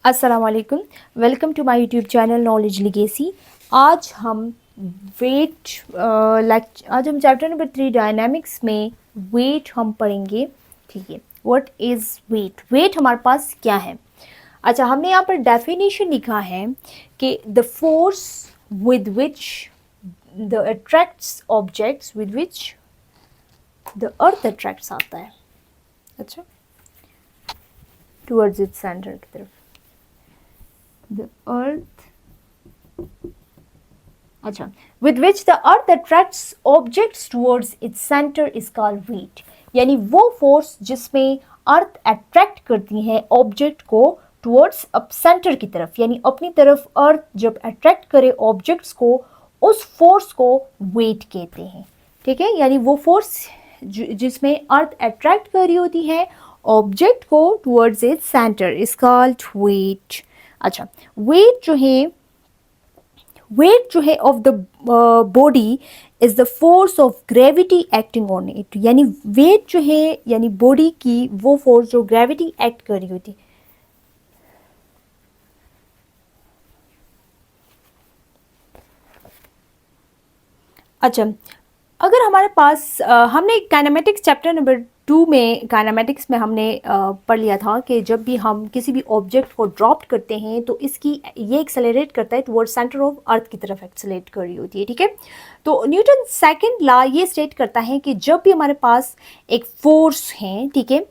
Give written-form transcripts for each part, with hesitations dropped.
अस्सलाम वालेकुम। Welcome to my YouTube channel knowledge legacy. आज हम आज हम चैप्टर नंबर 3 डायनामिक्स में वेट हम पढ़ेंगे। ठीक है, व्हाट इज़ वेट? वेट हमारे पास क्या है? अच्छा, हमने यहाँ पर डेफिनेशन लिखा है कि the force with which the attracts objects with which the earth attracts आता है। अच्छा, टुवर्ड्स इट्स सेंटर की तरफ the earth, अच्छा, with which the earth attracts objects towards its center is called weight। यानी वो फोर्स जिसमें अर्थ अट्रैक्ट करती है ऑब्जेक्ट को टुवर्ड्स अप सेंटर की तरफ, यानी अपनी तरफ अर्थ जब अट्रैक्ट करे ऑब्जेक्ट्स को, उस फोर्स को वेट कहते हैं। ठीक है, यानी वो फोर्स जिसमें अर्थ अट्रैक्ट कर रही होती है ऑब्जेक्ट को towards its center is called weight. अच्छा, वेट जो है of the body is the force of gravity acting on it. यानी वेट जो है यानी बॉडी की वो फोर्स जो ग्रेविटी एक्ट कर रही होती। अच्छा, अगर हमारे पास हमने काइनेमेटिक्स चैप्टर नंबर 2 में काइनेमेटिक्स में हमने पढ़ लिया था कि जब भी हम किसी भी ऑब्जेक्ट को ड्रॉप करते हैं तो इसकी ये एक्सेलरेट करता है टुवर्ड सेंटर ऑफ अर्थ की तरफ एक्सेलरेट कर रही होती है। ठीक है, तो न्यूटन सेकंड लॉ ये स्टेट करता है कि जब भी हमारे पास एक फोर्स है, ठीक है,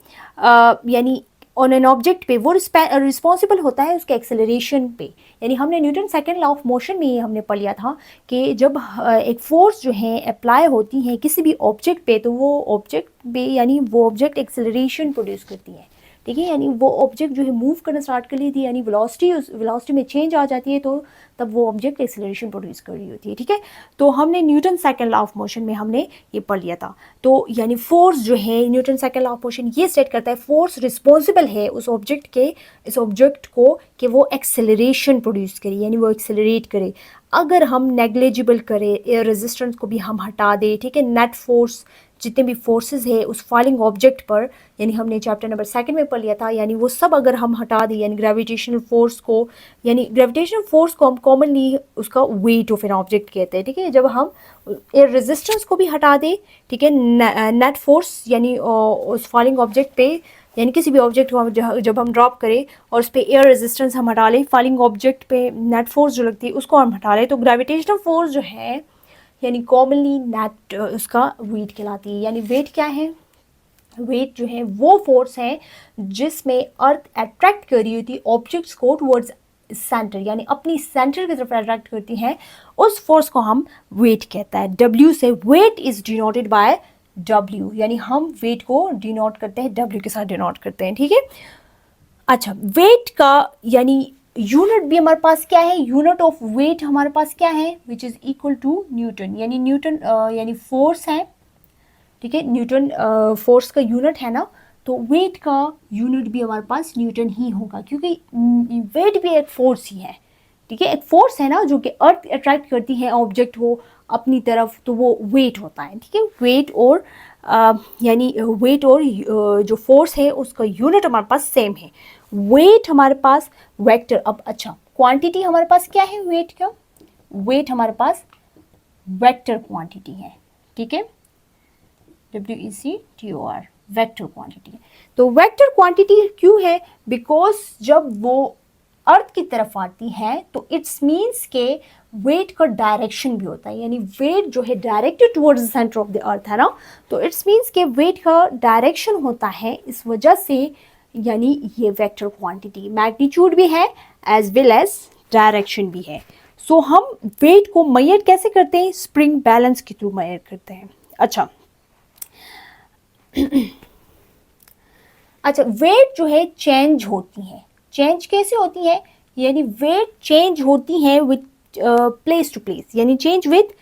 यानी ऑन एन ऑब्जेक्ट पे, वो रिस्पॉन्सिबल होता है उसके एक्सेलरेशन पे। यानी हमने Newton second law of motion में ये हमने पढ़ लिया था कि जब एक फोर्स जो है अप्लाई होती है किसी भी ऑब्जेक्ट पे, तो वो ऑब्जेक्ट पे यानी वो ऑब्जेक्ट एक्सेलरेशन प्रोड्यूस करती है। ठीक है, यानी वो ऑब्जेक्ट जो है मूव करना स्टार्ट कर लेती है, यानी वेलोसिटी में चेंज आ जाती है, तो तब वो ऑब्जेक्ट एक्सेलरेशन प्रोड्यूस कर रही होती है। ठीक है, तो हमने Newton second law of motion में हमने ये पढ़ लिया था। तो यानी फोर्स जो है Newton second law of motion ये स्टेट करता है फोर्स रिस्पॉन्सिबल है उस ऑब्जेक्ट को कि वो एक्सेलरेशन प्रोड्यूस करे, यानी वो एक्सेलरेट करे। अगर हम नेग्लिजिबल करें, एयर रेजिस्टेंस को भी हम हटा दें, ठीक है, नेट फोर्स जितने भी फोर्सेस है उस फॉलिंग ऑब्जेक्ट पर, यानी हमने चैप्टर नंबर 2 में पढ़ लिया था, यानी वो सब अगर हम हटा दें, यानी ग्रेविटेशनल फोर्स को हम कॉमनली उसका वेट ऑफ एन ऑब्जेक्ट कहते हैं। ठीक है, जब हम एयर रेजिस्टेंस को भी हटा दें, ठीक है, नेट फोर्स यानी उस फॉलिंग ऑब्जेक्ट पे, यानी किसी भी ऑब्जेक्ट को जब हम ड्रॉप करें और उस पर एयर रेजिस्टेंस हम हटा लें, फॉलिंग ऑब्जेक्ट पे नेट फोर्स जो लगती है उसको हम हटा लें, तो ग्रेविटेशनल फोर्स जो है यानी कॉमनली नेट उसका वेट कहलाती है। यानी वेट क्या है? वेट जो है वो फोर्स है जिसमें अर्थ अट्रैक्ट कर रही होती है ऑब्जेक्ट्स को टुवर्ड्स सेंटर, यानी अपनी सेंटर की तरफ अट्रैक्ट करती है, उस फोर्स को हम वेट कहता है। W से weight is denoted by W, यानी हम वेट को डिनोट करते हैं, W के साथ डिनोट करते हैं। ठीक है, अच्छा, वेट का यानी यूनिट भी हमारे पास क्या है? यूनिट ऑफ वेट हमारे पास क्या है? Which is equal to newton. यानी न्यूटन यानी फोर्स है, ठीक है, न्यूटन फोर्स का यूनिट है ना, तो वेट का यूनिट भी हमारे पास न्यूटन ही होगा, क्योंकि वेट भी एक फोर्स ही है। ठीक है, एक फोर्स है ना जो कि अर्थ अट्रैक्ट करती है ऑब्जेक्ट को अपनी तरफ, तो वो वेट होता है। ठीक है, वेट और यानी वेट और जो फोर्स है उसका यूनिट हमारे पास सेम है। वेट हमारे पास वेक्टर। अब अच्छा, क्वांटिटी हमारे पास क्या है वेट का? वेट हमारे पास वेक्टर क्वांटिटी है। ठीक है, WECTOR वेक्टर क्वांटिटी है। तो वेक्टर क्वांटिटी क्यों है? बिकॉज जब वो अर्थ की तरफ आती है तो इट्स मीन्स के वेट का डायरेक्शन भी होता है, यानी वेट जो है directed towards the centre of the earth है ना, तो इट्स मीन्स के वेट का डायरेक्शन होता है, इस वजह से यानी ये वेक्टर क्वांटिटी मैग्नीट्यूड भी है एज वेल एज डायरेक्शन भी है। सो हम वेट को मेजर कैसे करते हैं? स्प्रिंग बैलेंस के थ्रू मेजर करते हैं। अच्छा अच्छा, वेट जो है चेंज होती है। चेंज कैसे होती है? यानी वेट चेंज होती है विथ प्लेस टू प्लेस, यानी change with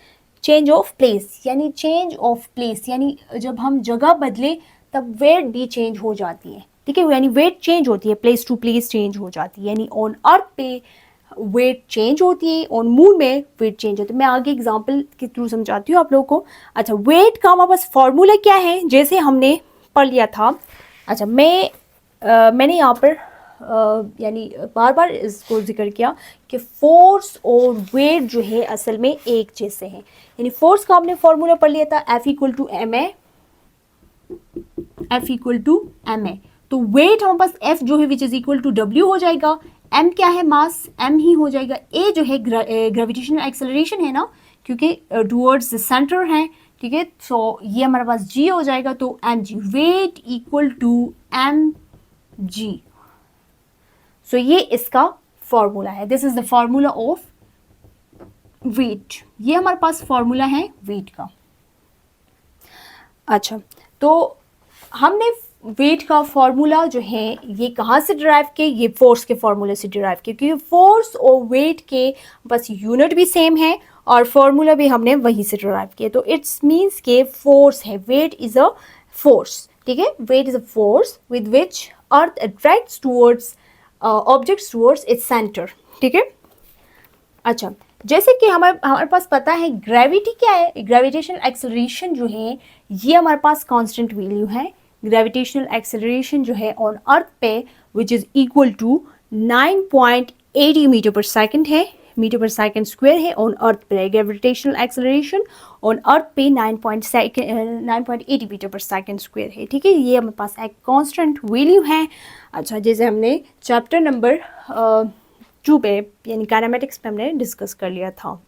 change of place, यानी चेंज ऑफ प्लेस, यानी जब हम जगह बदले तब वेट भी चेंज हो जाती है। ठीक है, यानी वेट चेंज होती है, प्लेस टू प्लेस चेंज हो जाती है, यानी ऑन अर्थ पे वेट चेंज होती है, ऑन मून में वेट चेंज होती है। मैं आगे एग्जांपल के थ्रू समझाती हूँ आप लोगों को। अच्छा, वेट का हमारे पास फॉर्मूला क्या है? जैसे हमने पढ़ लिया था। अच्छा, मैंने यहाँ पर यानी बार बार इसको जिक्र किया कि फोर्स और वेट जो है असल में एक जैसे हैं। यानी फोर्स का हमने फॉर्मूला पढ़ लिया था F equal to M A, F equal to M A. तो वेट हमारे पास F जो है which is equal to W हो जाएगा। M क्या है, मास M ही हो जाएगा। A जो है ग्रेविटेशनल एक्सेलरेशन है ना, क्योंकि टूवर्ड्स द सेंटर है, ठीक है। सो ये हमारे पास G हो जाएगा, तो mg, weight equal to mg। So ये इसका फॉर्मूला है, this is the formula of weight. ये हमारे पास फॉर्मूला है वेट का। अच्छा, तो हमने वेट का फॉर्मूला जो है ये कहाँ से डिराइव किए, ये फोर्स के फॉर्मूले से डिराइव किए, क्योंकि फोर्स और वेट के बस यूनिट भी सेम है और फॉर्मूला भी हमने वहीं से डिराइव किया। तो इट्स मीन्स के फोर्स है, वेट इज अ फोर्स, ठीक है। Weight is a force with which earth attracts towards objects towards its center, ठीक है। अच्छा, जैसे कि हमारे पास पता है ग्रेविटी क्या है, ग्रेविटेशनल एक्सेलरेशन जो है ये हमारे पास कांस्टेंट वैल्यू है। ग्रेविटेशनल एक्सेलरेशन जो है ऑन अर्थ पे which is equal to 9.80 meter per second है, मीटर पर सेकंड स्क्वायर है ऑन अर्थ पे। ग्रेविटेशनल एक्सेलरेशन ऑन अर्थ पे 9.80 मीटर पर सेकंड स्क्वायर है, ठीक है। ये हमारे पास एक कांस्टेंट वैल्यू है। अच्छा, जैसे हमने चैप्टर नंबर 2 पे यानी काइनेमेटिक्स पे हमने डिस्कस कर लिया था।